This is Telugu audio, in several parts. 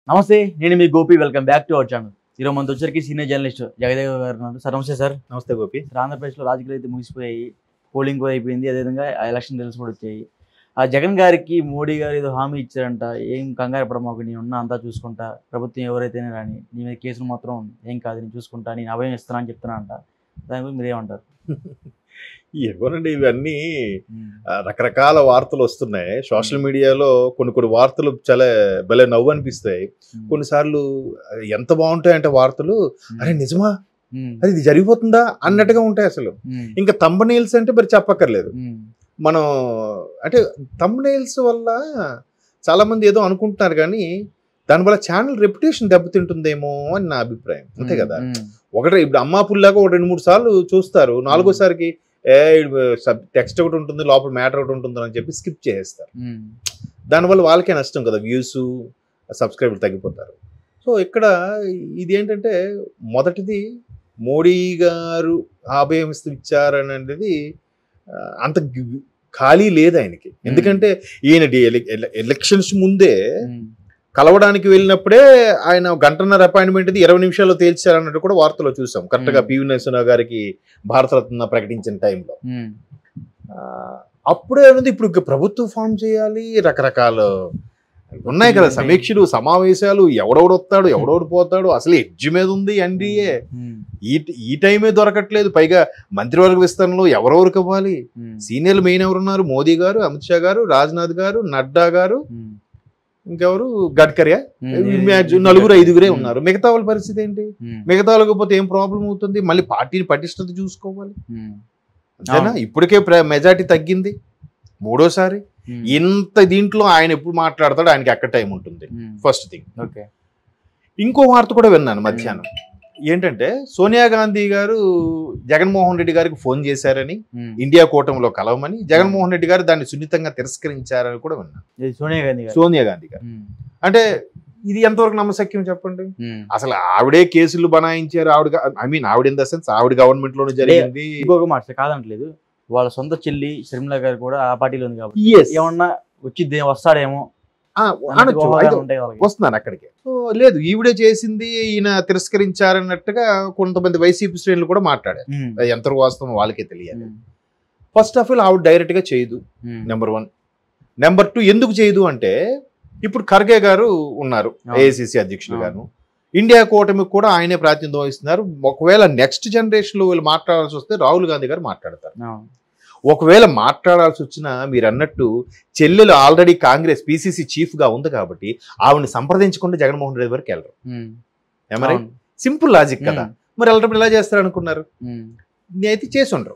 నమస్తే, నేను మీ Gopi. Welcome back to our channel. ఈరోజు మనతో వచ్చరికి సీనియర్ జర్నలిస్ట్ జగదేవ్ గారు ఉన్నారు. సార్ నమస్తే. సార్ నమస్తే గోపి. ఆంధ్రప్రదేశ్లో రాజకీయాలు అయితే ముగిసిపోయాయి, పోలింగ్ కూడా అయిపోయింది, అదేవిధంగా ఎలక్షన్ రిజల్ట్స్ కూడా వచ్చాయి. ఆ జగన్ గారికి మోడీ గారు ఏదో హామీ ఇచ్చారంట, ఏం కంగారు పడమాకు, నేను ఉన్నా అంతా చూసుకుంటా, ప్రభుత్వం ఎవరైతేనే రాని, నీ మీద కేసులు మాత్రం ఏం కాదు, నేను చూసుకుంటా, నేను అభయం ఇస్తాను అని చెప్తున్నా అంట. దాని గురించి మీరేమంటారు? ఏమోనండి, ఇవన్నీ రకరకాల వార్తలు వస్తున్నాయి సోషల్ మీడియాలో. కొన్ని వార్తలు చాలా భలే నవ్వు అనిపిస్తాయి. కొన్నిసార్లు ఎంత బాగుంటాయంటే వార్తలు, అరే నిజమా, అది ఇది జరిగిపోతుందా అన్నట్టుగా ఉంటాయి. అసలు ఇంకా థంబ్నెయిల్స్ అంటే మరి చెప్పక్కర్లేదు. మనం అంటే థంబ్నెయిల్స్ వల్ల చాలా మంది ఏదో అనుకుంటున్నారు, కానీ దానివల్ల ఛానల్ రెప్యుటేషన్ దెబ్బతింటుందేమో అని నా అభిప్రాయం. అంతే కదా. ఇప్పుడు అమ్మా పుల్లాగా ఒక 2-3 సార్లు చూస్తారు, 4గోసారికి టెక్స్ట్ ఒకటి ఉంటుంది, లోపల మ్యాటర్ ఒకటి ఉంటుంది అని చెప్పి స్కిప్ చేసేస్తారు. దానివల్ల వాళ్ళకే నష్టం కదా, వ్యూస్, సబ్స్క్రైబర్లు తగ్గిపోతారు. సో ఇక్కడ ఇది ఏంటంటే, మొదటిది మోడీ గారు అభయం ఇచ్చారనేది అంత ఖాళీ లేదు ఆయనకి. ఎందుకంటే ఈయన ఎలక్షన్స్ ముందే కలవడానికి వెళ్ళినప్పుడే ఆయన గంటన్నర అపాయింట్మెంట్ 20 నిమిషాల్లో తేల్చారన్నట్టు కూడా వార్తలో చూసాం. కరెక్ట్గా పివి నరసింహరావు గారికి భారతరత్న ప్రకటించిన టైంలో. అప్పుడే అనేది ఇప్పుడు ప్రభుత్వం ఫామ్ చేయాలి, రకరకాల ఉన్నాయి కదా, సమీక్షలు, సమావేశాలు, ఎవడెవడు వస్తాడు, ఎవడెవడు పోతాడు, అసలు ఎడ్జ్ మీద ఉంది ఎన్డీఏ. ఈ టైమే దొరకట్లేదు. పైగా మంత్రివర్గ విస్తరణలో ఎవరెవరికి ఇవ్వాలి, సీనియర్లు మెయిన్ ఎవరున్నారు, మోదీ గారు, అమిత్ షా గారు, రాజ్నాథ్ గారు, నడ్డా గారు, ఇంకెవరు, గడ్కరియా, 4-5 ఉన్నారు. మిగతా వాళ్ళ పరిస్థితి ఏంటి? మిగతా వాళ్ళకి పోతే ఏం ప్రాబ్లం అవుతుంది? మళ్ళీ పార్టీని పటిష్టత చూసుకోవాలి అంతేనా. ఇప్పటికే మెజార్టీ తగ్గింది, 3వ సారి. ఇంత దీంట్లో ఆయన ఎప్పుడు మాట్లాడతాడు, ఆయనకి ఎక్కడ టైం ఉంటుంది? First thing. ఓకే, ఇంకో వార్త కూడా విన్నాను మధ్యాహ్నం. ఏంటంటే సోనియా గాంధీ గారు జగన్మోహన్ రెడ్డి గారికి ఫోన్ చేశారని, ఇండియా కూటమిలో కలవమని, జగన్మోహన్ రెడ్డి గారు దాన్ని సున్నితంగా తిరస్కరించారని కూడా విన్నాను. సోనియా గాంధీ గారు అంటే ఇది ఎంతవరకు నమ్మశక్యం చెప్పండి? అసలు ఆవిడే కేసులు బనాయించారు. ఆవిడ ఇన్ ద సెన్స్ ఆవిడ గవర్నమెంట్ లోనే జరిగింది. ఇంకొక మాట కాదంటలేదు, వాళ్ళ సొంత చెల్లి షర్మిల గారు కూడా ఆ పార్టీలో ఉంది కాబట్టి ఏమన్నా వస్తాడేమో వస్తున్నాను అక్కడికి. లేదు, ఈవిడే చేసింది, ఈయన తిరస్కరించారన్నట్టుగా కొంతమంది వైసీపీ శ్రేణులు కూడా మాట్లాడారు. ఎంత వాస్తవం వాళ్ళకే తెలియాలి. ఫస్ట్ ఆఫ్ ఆల్ ఆవిడ డైరెక్ట్ గా చేయదు, నెంబర్ 1. నెంబర్ 2, ఎందుకు చేయదు అంటే, ఇప్పుడు ఖర్గే గారు ఉన్నారు ఏఐసిసి అధ్యక్షులు గాను, ఇండియా కూటమికి కూడా ఆయనే ప్రాతినిధ్యం వహిస్తున్నారు. ఒకవేళ నెక్స్ట్ జనరేషన్ లో వీళ్ళు మాట్లాడాల్సి వస్తే రాహుల్ గాంధీ గారు మాట్లాడతారు. ఒకవేళ మాట్లాడాల్సి వచ్చినా మీరు అన్నట్టు చెల్లెలు ఆల్రెడీ కాంగ్రెస్ పిసిసి చీఫ్ గా ఉంది కాబట్టి ఆవిడని సంప్రదించకుండా జగన్మోహన్ రెడ్డి వరకు వెళ్ళరు. ఏమరే సింపుల్ లాజిక్ కదా. మరి వెళ్ళడం ఎలా చేస్తారు అనుకున్నారు? అయితే చేసి ఉండరు.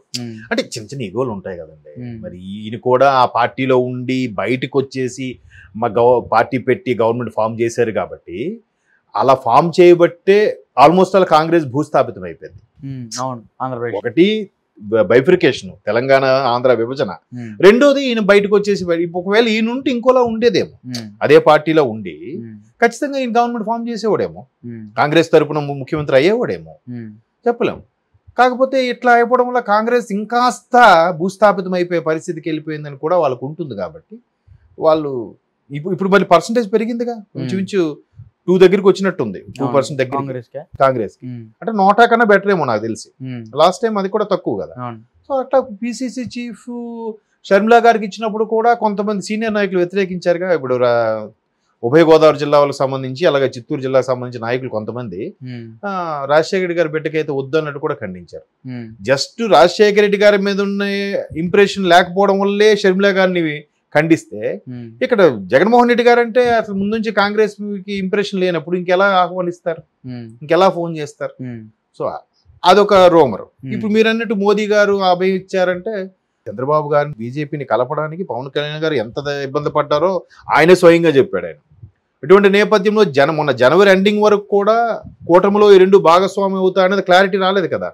అంటే చిన్న చిన్న ఈగోలు ఉంటాయి కదండి. మరి ఈయన కూడా ఆ పార్టీలో ఉండి బయటకు వచ్చేసి పార్టీ పెట్టి గవర్నమెంట్ ఫామ్ చేశారు కాబట్టి, అలా ఫామ్ చేయబట్టే ఆల్మోస్ట్ అలా కాంగ్రెస్ భూస్థాపితం అయిపోయింది. ఒకటి బైఫ్రికేషన్, తెలంగాణ ఆంధ్ర విభజన. రెండోది ఈయన బయటకు వచ్చేసి, ఒకవేళ ఈయన ఉంటే ఇంకోలా ఉండేదేమో, అదే పార్టీలో ఉండి ఖచ్చితంగా ఈయన గవర్నమెంట్ ఫామ్ చేసేవాడేమో, కాంగ్రెస్ తరపున ముఖ్యమంత్రి అయ్యేవాడేమో, చెప్పలేము. కాకపోతే ఇట్లా అయిపోవడం వల్ల కాంగ్రెస్ ఇంకాస్త భూస్థాపితం అయిపోయే పరిస్థితికి వెళ్ళిపోయిందని కూడా వాళ్ళకు ఉంటుంది. కాబట్టి వాళ్ళు ఇప్పుడు మళ్ళీ పర్సంటేజ్ పెరిగిందిగా, ఇంచుమించు 2 దగ్గరికి వచ్చినట్టుంది. 2% దగ్గర కాంగ్రెస్ కి. అంటే నోటా కన్నా బెటర్ ఏమో నాకు తెలిసి. లాస్ట్ టైం అది కూడా తక్కువ కదా. సో అట్లా పిసిసి చీఫ్ షర్మిలా గారికి ఇచ్చినప్పుడు కూడా కొంతమంది సీనియర్ నాయకులు వ్యతిరేకించారుగా. ఇప్పుడు ఉభయ గోదావరి జిల్లా వాళ్ళకి సంబంధించి, అలాగే చిత్తూరు జిల్లాకు సంబంధించిన నాయకులు కొంతమంది రాజశేఖర రెడ్డి గారి బిడ్డకైతే వద్దు అన్నట్టు కూడా ఖండించారు. జస్ట్ రాజశేఖర రెడ్డి గారి మీద ఉన్న ఇంప్రెషన్ లేకపోవడం వల్లే షర్మిలా గారిని ఖండిస్తే, ఇక్కడ జగన్మోహన్ రెడ్డి గారు అంటే అసలు ముందు నుంచి కాంగ్రెస్ కి ఇంప్రెషన్ లేనప్పుడు ఇంకెలా ఆహ్వానిస్తారు, ఇంకెలా ఫోన్ చేస్తారు? సో అదొక రోమర్. ఇప్పుడు మీరు అన్నట్టు మోదీ గారు అభయం ఇచ్చారంటే, చంద్రబాబు గారిని బీజేపీని కలపడానికి పవన్ కళ్యాణ్ గారు ఎంత ఇబ్బంది పడ్డారో ఆయనే స్వయంగా చెప్పాడు. ఆయన ఇటువంటి నేపథ్యంలో మొన్న జనవరి ఎండింగ్ వరకు కూడా కూటమిలో ఈ 2 భాగస్వామి అవుతాయనేది క్లారిటీ రాలేదు కదా.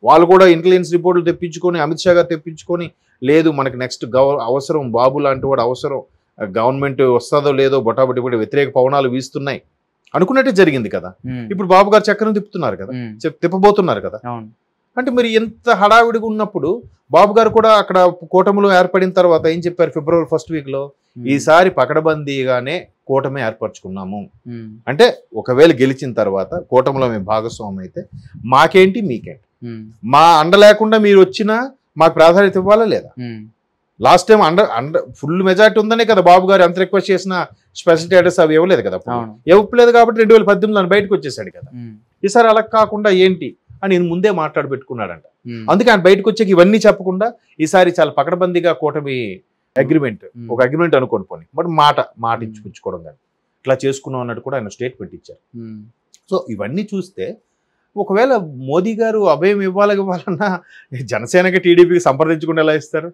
వాళ్ళు కూడా ఇంటెలిజెన్స్ రిపోర్టులు తెప్పించుకొని, అమిత్ షా గారు తెప్పించుకొని, లేదు మనకి నెక్స్ట్ అవసరం, బాబు లాంటి వాడు అవసరం, గవర్నమెంట్ వస్తుందో లేదో బొటాబొటి కూడా వ్యతిరేక పవనాలు వీస్తున్నాయి అనుకున్నట్టే జరిగింది కదా. ఇప్పుడు బాబు గారు చక్రం తిప్పుతున్నారు కదా, తిప్పబోతున్నారు కదా. అంటే మరి ఎంత హడావిడిగా ఉన్నప్పుడు బాబు గారు కూడా అక్కడ కూటమిలో ఏర్పడిన తర్వాత ఏం చెప్పారు? ఫిబ్రవరి 1st వీక్ లో ఈసారి పకడబందీగానే కూటమి ఏర్పరచుకున్నాము. అంటే ఒకవేళ గెలిచిన తర్వాత కూటమిలో మేము భాగస్వామ్యం అయితే మాకేంటి మీకేంటి, మా అండ లేకుండా మీరు వచ్చినా మాకు ప్రాధాన్యత ఇవ్వాలా లేదా? లాస్ట్ టైం ఫుల్ మెజార్టీ ఉందనే కదా బాబు గారు ఎంత రిక్వెస్ట్ చేసిన స్పెషల్ స్టేటస్ అవి ఇవ్వలేదు కదా, ఇవ్వలేదు కాబట్టి 2018 బయటకు వచ్చేసాడు కదా. ఈసారి అలా కాకుండా ఏంటి అని నేను ముందే మాట్లాడి పెట్టుకున్నాడంట. అందుకే ఆయన బయటకు వచ్చాక ఇవన్నీ చెప్పకుండా ఈసారి చాలా పకడ్బందీగా కూటమి అగ్రిమెంట్, ఒక అగ్రిమెంట్ అనుకోని పోనీ, బట్ మాట ఇచ్చిపుచ్చుకోవడం కానీ ఇట్లా చేసుకున్నాం అన్నట్టు కూడా ఆయన స్టేట్మెంట్ ఇచ్చారు. సో ఇవన్నీ చూస్తే ఒకవేళ మోదీ గారు అభయం ఇవ్వాలన్నా జనసేనకి టీడీపీకి సంప్రదించకుండా ఎలా ఇస్తారు?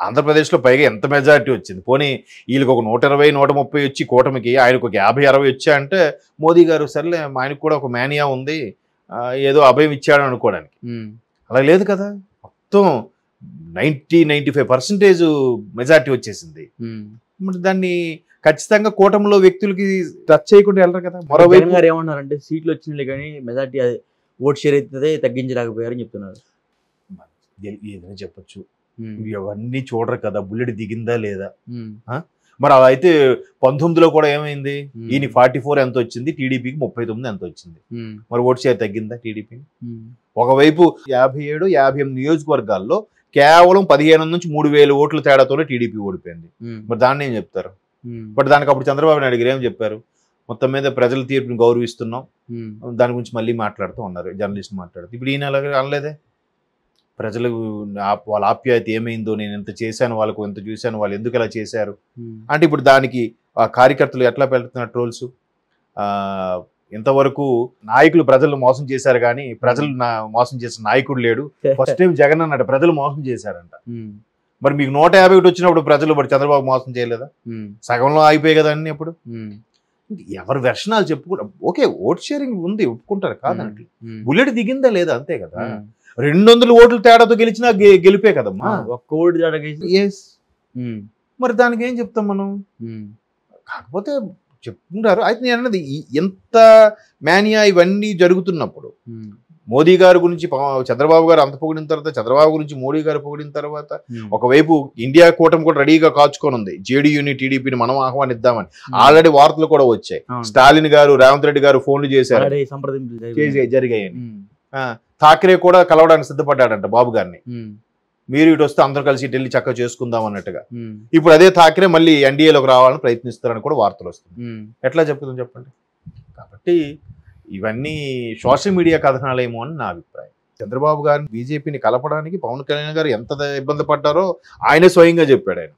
ఆంధ్రప్రదేశ్లో పైగా ఎంత మెజారిటీ వచ్చింది, పోనీ వీళ్ళకి ఒక 120, 130 వచ్చి కూటమికి, ఆయనకు ఒక 50, 60 వచ్చాయంటే మోదీ గారు సర్లే ఆయనకు కూడా ఒక మేనియా ఉంది, ఏదో అభయం ఇచ్చాడు అనుకోవడానికి. అలా లేదు కదా, మొత్తం 90-95% మెజారిటీ వచ్చేసింది. మరి దాన్ని ఖచ్చితంగా కూటమిలో వ్యక్తులకి టచ్ చేయకుండా వెళ్ళరు కదా. మరోవైపు గారు ఏమన్నారంటే సీట్లు వచ్చినాయి కానీ మెజారిటీ ఓట్ షేర్ అయితే తగ్గించలేకపోయారని చెప్తున్నారు. ఏదైనా చెప్పొచ్చు, ఇవన్నీ చూడరు కదా, బుల్లెట్ దిగిందా లేదా. మరి అలా అయితే 19లో కూడా ఏమైంది, ఈయన 44 ఎంత వచ్చింది, టీడీపీకి 39 ఎంత వచ్చింది. మరి ఓట్ షేర్ తగ్గిందా టీడీపీ? ఒకవైపు 57-58 నియోజకవర్గాల్లో కేవలం 15 నుంచి 3,000 ఓట్ల తేడాతోనే టీడీపీ ఓడిపోయింది. మరి దాన్ని ఏం చెప్తారు? బట్ దానికి అప్పుడు చంద్రబాబు నాయుడు గారు ఏం చెప్పారు, మొత్తం మీద ప్రజల తీర్పుని గౌరవిస్తున్నాం, దాని గురించి మళ్ళీ మాట్లాడుతూ ఉన్నారు, జర్నలిస్ట్ మాట్లాడుతూ. ఇప్పుడు ఈయన అలాగే అనలేదే, ప్రజలు వాళ్ళ ఆప్యాయత ఏమైందో, నేను ఎంత చేశాను వాళ్ళకు, ఎంత చూశాను, వాళ్ళు ఎందుకు అలా చేశారు అంటే ఇప్పుడు దానికి ఆ కార్యకర్తలు ఎట్లా పెడుతున్నారు ట్రోల్స్. ఇంతవరకు నాయకులు ప్రజలు మోసం చేశారు కానీ ప్రజలు మోసం చేసిన నాయకుడు లేడు, ఫస్ట్ టైం జగన్ అన్నట్టు ప్రజలు మోసం చేశారంట. మరి మీకు 151 వచ్చినప్పుడు ప్రజలు మరి చంద్రబాబు మోసం చేయలేదా? సగంలో ఆగిపోయాయి కదా అన్ని. అప్పుడు ఎవరు వెర్షనాలు చెప్పుకుంటా, ఓకే ఓట్ షేరింగ్ ఉంది ఒప్పుకుంటారు కాదంటే, బుల్లెట్ దిగిందా లేదా అంతే కదా. 200 ఓట్ల తేడాతో గెలిచినా గెలిపే కదమ్మా, ఒక్క ఓటు తేడా. మరి దానికి ఏం చెప్తాం మనం? కాకపోతే చెప్తుంటారు. అయితే నేను అన్నది ఎంత మేనియా ఇవన్నీ జరుగుతున్నప్పుడు మోదీ గారి గురించి చంద్రబాబు గారు అంత పొగిడిన తర్వాత, చంద్రబాబు గురించి మోడీ గారు పొగిడిన తర్వాత, ఒకవైపు ఇండియా కూటమి కూడా రెడీగా కాచుకొని ఉంది, జేడీయూని టీడీపీని మనం ఆహ్వానిద్దామని ఆల్రెడీ వార్తలు కూడా వచ్చాయి. స్టాలిన్ గారు, రేవంత్ రెడ్డి గారు ఫోన్లు చేశారు, జరిగాయని. ఠాక్రే కూడా కలవడానికి సిద్ధపడ్డాడంట బాబు గారిని, మీరు ఇటు వస్తే అందరూ కలిసి ఇటు వెళ్ళి చక్కగా చేసుకుందాం అన్నట్టుగా. ఇప్పుడు అదే ఠాక్రే మళ్ళీ ఎన్డీఏలోకి రావాలని ప్రయత్నిస్తారని కూడా వార్తలు వస్తుంది. ఎట్లా చెప్తుందని చెప్పండి. కాబట్టి ఇవన్నీ సోషల్ మీడియా కథనాలేమో అని నా అభిప్రాయం. చంద్రబాబు గారిని బీజేపీని కలపడానికి పవన్ కళ్యాణ్ గారు ఎంత ఇబ్బంది పడ్డారో ఆయనే స్వయంగా చెప్పాడు. ఆయన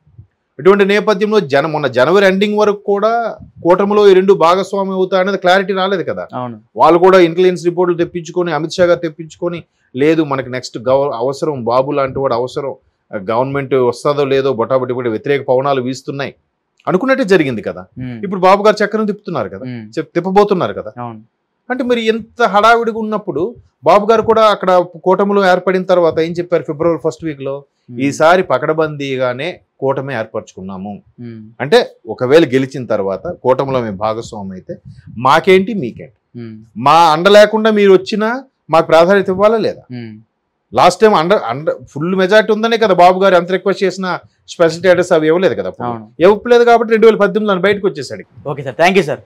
ఇటువంటి నేపథ్యంలో మొన్న జనవరి ఎండింగ్ వరకు కూడా కూటమిలో ఈ రెండు భాగస్వామ్యం అవుతాయనేది క్లారిటీ రాలేదు కదా. వాళ్ళు కూడా ఇంటెలిజెన్స్ రిపోర్టులు తెప్పించుకొని, అమిత్ షా గారు తెప్పించుకొని, లేదు మనకి నెక్స్ట్ అవసరం, బాబు లాంటి వాడు అవసరం, గవర్నమెంట్ వస్తుందో లేదో బొటాబొట్టి కూడా వ్యతిరేక పవనాలు వీస్తున్నాయి అనుకున్నట్టే జరిగింది కదా. ఇప్పుడు బాబు గారు చక్రం తిప్పుతున్నారు కదా, తిప్పబోతున్నారు కదా. అంటే మరి ఎంత హడావిడిగా ఉన్నప్పుడు బాబు గారు కూడా అక్కడ కూటమిలో ఏర్పడిన తర్వాత ఏం చెప్పారు ఫిబ్రవరి 1st వీక్లో, ఈసారి పకడ్బందీగానే కూటమి ఏర్పరచుకున్నాము. అంటే ఒకవేళ గెలిచిన తర్వాత కూటమిలో మేము భాగస్వామ్యం అయితే మాకేంటి మీకేంటి, మా అండ లేకుండా మీరు వచ్చినా మాకు ప్రాధాన్యత ఇవ్వాలా లేదా? లాస్ట్ టైం ఫుల్ మెజార్టీ ఉందనే కదా బాబు గారు ఎంత రిక్వెస్ట్ చేసిన స్పెషల్ స్టేటస్ అవి ఇవ్వలేదు కదా, ఇవ్వలేదు కాబట్టి 2018 బయటకు వచ్చేసాడు. Okay sir, thank you sir.